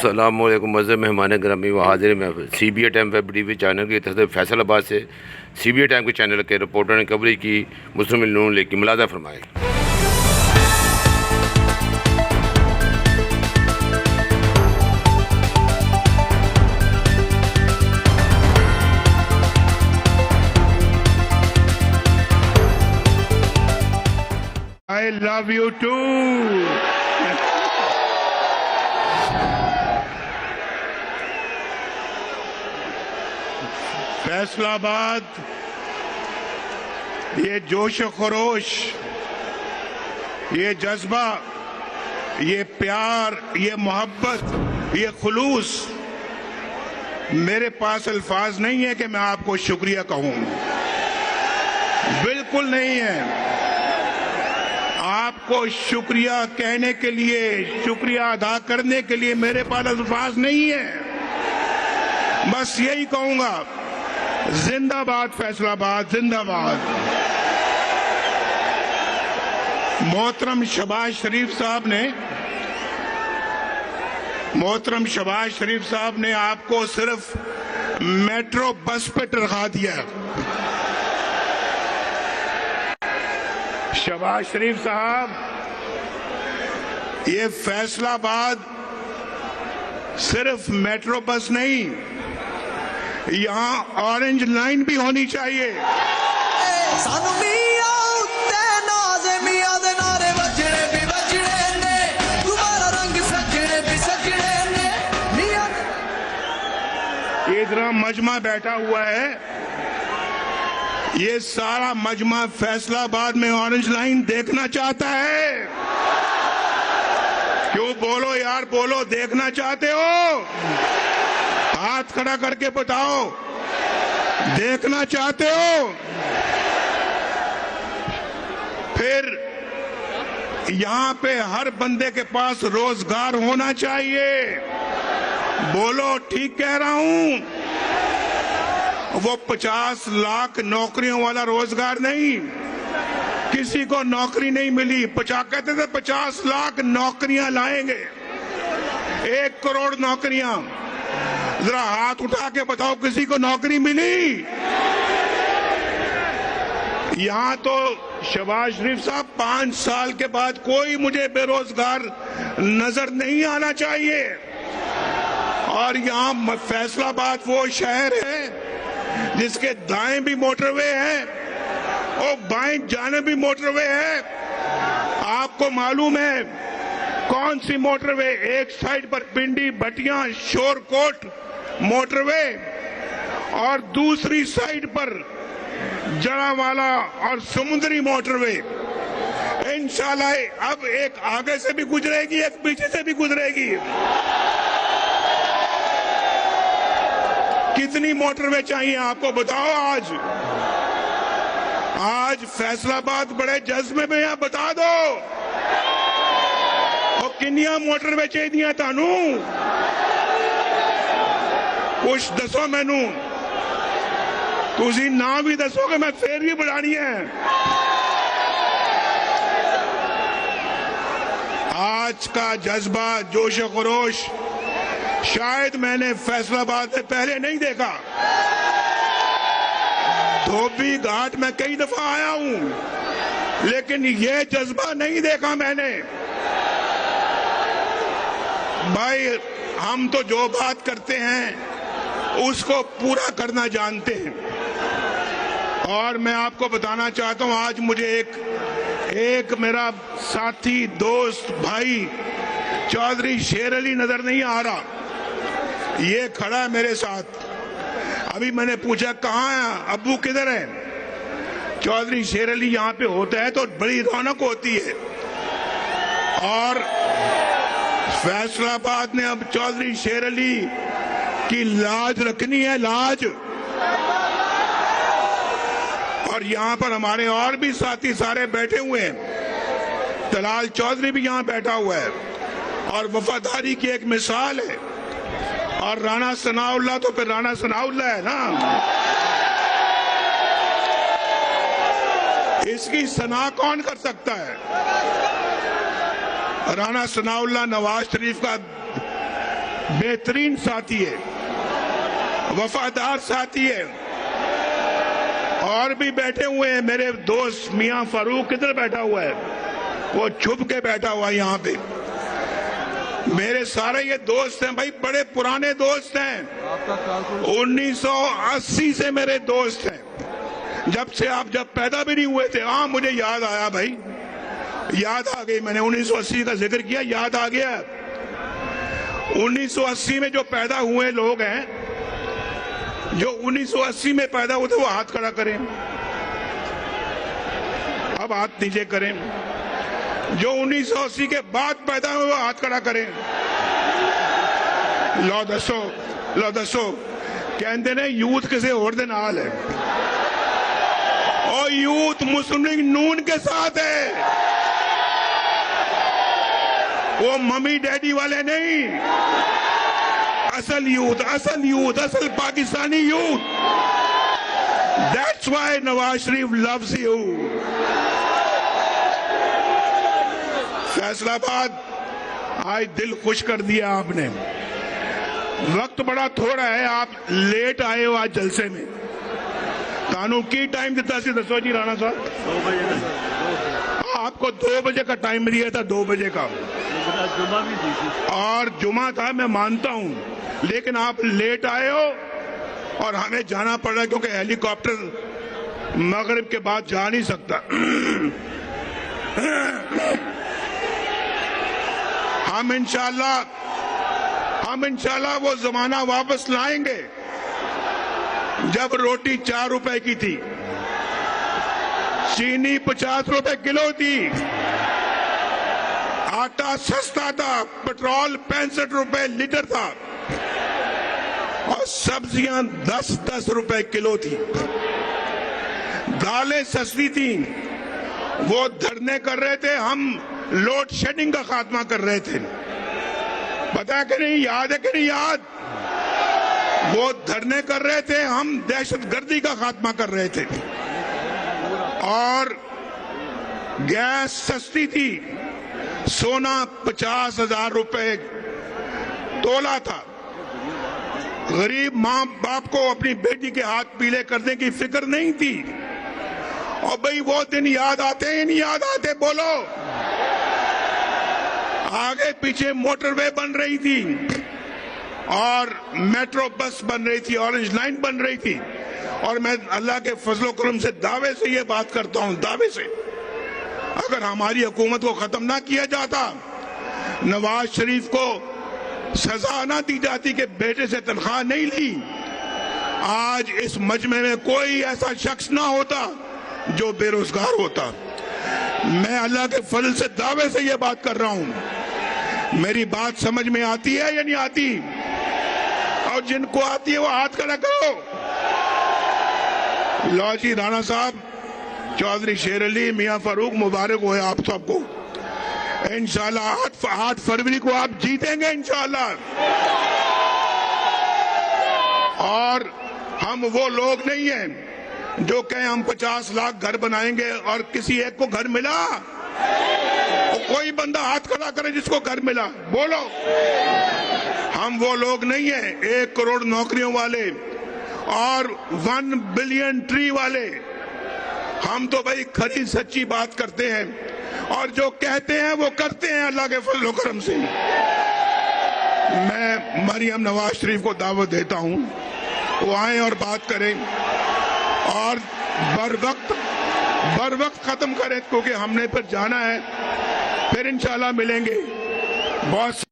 अस्सलामुअलैकुम मज़हब मेहमान ग्रामी व हाजिर महफिल CBA time web TV channel की तरफ से फैसलाबाद से CBA टाइम के चैनल के रिपोर्टर ने कवरेज की मुस्लिम नून लीग की मुलाजा फरमाए। I love you too. Faisalabad, ये जोश व खरोश, ये जज्बा, ये प्यार, ये मोहब्बत, ये खुलूस, मेरे पास अल्फाज नहीं है कि मैं आपको शुक्रिया कहूं। बिल्कुल नहीं है। आपको शुक्रिया कहने के लिए, शुक्रिया अदा करने के लिए मेरे पास अल्फाज नहीं है। बस यही कहूंगा, जिंदाबाद फैसलाबाद, जिंदाबाद। मोहतरम शहबाज शरीफ साहब ने आपको सिर्फ मेट्रो बस पे टरखा दिया। शहबाज शरीफ साहब, ये फैसलाबाद सिर्फ मेट्रो बस नहीं, यहाँ ऑरेंज लाइन भी होनी चाहिए। इधर मजमा बैठा हुआ है, ये सारा मजमा फैसलाबाद में ऑरेंज लाइन देखना चाहता है। क्यों? बोलो यार, बोलो, देखना चाहते हो? हाथ खड़ा करके बताओ, देखना चाहते हो? फिर यहां पे हर बंदे के पास रोजगार होना चाहिए। बोलो, ठीक कह रहा हूं? वो 50 लाख नौकरियों वाला रोजगार नहीं, किसी को नौकरी नहीं मिली। कहते थे 50 लाख नौकरियां लाएंगे, 1 करोड़ नौकरियां। जरा हाथ उठा के बताओ, किसी को नौकरी मिली? यहां तो शहबाज शरीफ साहब, 5 साल के बाद कोई मुझे बेरोजगार नजर नहीं आना चाहिए। और यहां फैसलाबाद वो शहर है जिसके दाएं भी मोटरवे है और बाएं जाने भी मोटरवे है। आपको मालूम है कौन सी मोटरवे? एक साइड पर पिंडी, भटिया, शोरकोट मोटरवे और दूसरी साइड पर जड़ावाला और समुद्री मोटरवे। इंशाल्लाह अब एक आगे से भी गुजरेगी, एक पीछे से भी गुजरेगी। कितनी मोटरवे चाहिए आपको बताओ? आज फैसलाबाद बड़े जज्बे में है, बता दो और किन्नियां मोटरवे चाहिए तानू? कुछ दसो मैनू, तुसी ना भी दसोगे मैं फिर भी बढ़ानी है। आज का जज्बा, जोश खरोश शायद मैंने फैसलाबाद में पहले नहीं देखा। धोबी घाट में कई दफा आया हूं, लेकिन ये जज्बा नहीं देखा मैंने। भाई, हम तो जो बात करते हैं उसको पूरा करना जानते हैं। और मैं आपको बताना चाहता हूं, आज मुझे एक मेरा साथी, दोस्त, भाई चौधरी शेर अली नजर नहीं आ रहा। ये खड़ा है मेरे साथ। अभी मैंने पूछा कहाँ है, अब्बू किधर है? चौधरी शेर अली यहाँ पे होता है तो बड़ी रौनक होती है। और फैसलाबाद ने अब चौधरी शेर अली की लाज रखनी है, लाज। और यहाँ पर हमारे और भी साथी सारे बैठे हुए हैं। तलाल चौधरी भी यहाँ बैठा हुआ है और वफादारी की एक मिसाल है। और राणा सनाउल्लाह तो फिर राणा सनाउल्लाह है ना, इसकी सना कौन कर सकता है? राणा सनाउल्लाह नवाज शरीफ का बेहतरीन साथी है, वफादार साथी है। और भी बैठे हुए हैं मेरे दोस्त मियां फारूक, किधर बैठा हुआ है? वो छुप के बैठा हुआ है यहाँ पे। मेरे सारे ये दोस्त हैं भाई, बड़े पुराने दोस्त हैं, 1980 से मेरे दोस्त हैं, जब से आप जब पैदा भी नहीं हुए थे। हाँ, मुझे याद आया भाई, याद आ गई, मैंने 1980 का जिक्र किया, याद आ गया। 1980 में जो पैदा हुए लोग हैं, जो 1980 में पैदा हुए थे, वो हाथ खड़ा करें। अब हाथ नीचे करें। जो 1980 के बाद पैदा हुए, वो हाथ खड़ा करें। लो दसो कहते ने यूथ किसी और दे नाल है, और यूथ मुस्लिम लीग नून के साथ है। वो मम्मी डैडी वाले नहीं, असल यूथ, असल Pakistani youth. That's why Nawaz Sharif loves you. Faisalabad आज दिल खुश कर दिया आपने। वक्त बड़ा थोड़ा है, आप लेट आए हो आज जलसे में। कानू की टाइम दिता सी, दसो जी राणा साहब? 2 बजे। आपको 2 बजे का टाइम दिया था, 2 बजे का, जुमा भी दी थी। और जुमा था, मैं मानता हूं, लेकिन आप लेट आए हो और हमें जाना पड़ा क्योंकि हेलीकॉप्टर मगरिब के बाद जा नहीं सकता। हम इंशाल्लाह वो जमाना वापस लाएंगे जब रोटी 4 रुपए की थी, चीनी 50 रुपए किलो थी, आटा सस्ता था, पेट्रोल 65 रुपए लीटर था, और सब्जियां 10-10 रुपए किलो थी, दालें सस्ती थी। वो धरने कर रहे थे, हम लोड शेडिंग का खात्मा कर रहे थे। पता है कि नहीं, याद है कि नहीं याद? वो धरने कर रहे थे, हम दहशतगर्दी का खात्मा कर रहे थे। और गैस सस्ती थी, सोना 50,000 रुपए तोला था। गरीब माँ बाप को अपनी बेटी के हाथ पीले करने की फिक्र नहीं थी। और भाई वो दिन याद आते हैं, नहीं याद आते? बोलो। आगे पीछे मोटरवे बन रही थी और मेट्रो बस बन रही थी, ऑरेंज लाइन बन रही थी। और मैं अल्लाह के फजलो करम से दावे से ये बात करता हूं, दावे से, अगर हमारी हुकूमत को खत्म ना किया जाता, नवाज शरीफ को सजा ना दी जाती कि बेटे से तनख्वाह नहीं ली, आज इस मजमे में कोई ऐसा शख्स ना होता जो बेरोजगार होता। मैं अल्लाह के फजल से दावे से ये बात कर रहा हूं। मेरी बात समझ में आती है या नहीं आती? और जिनको आती है वो हाथ खड़ा करो। लो जी राणा साहब, चौधरी शेर अली, मियां फारूक, मुबारक हो आप सबको। इंशाल्लाह 8 फरवरी को आप जीतेंगे इंशाल्लाह। और हम वो लोग नहीं हैं जो कहें हम 50 लाख घर बनाएंगे और किसी एक को घर मिला। कोई बंदा हाथ खड़ा करे जिसको घर मिला, बोलो। हम वो लोग नहीं हैं 1 करोड़ नौकरियों वाले और 1 बिलियन ट्री वाले। हम तो भाई खरी सच्ची बात करते हैं और जो कहते हैं वो करते हैं अल्लाह के फजल करम से। मैं मरियम नवाज शरीफ को दावत देता हूं, वो आए और बात करें और बर वक्त खत्म करें, क्योंकि हमने फिर जाना है, फिर इंशाल्लाह मिलेंगे। बहुत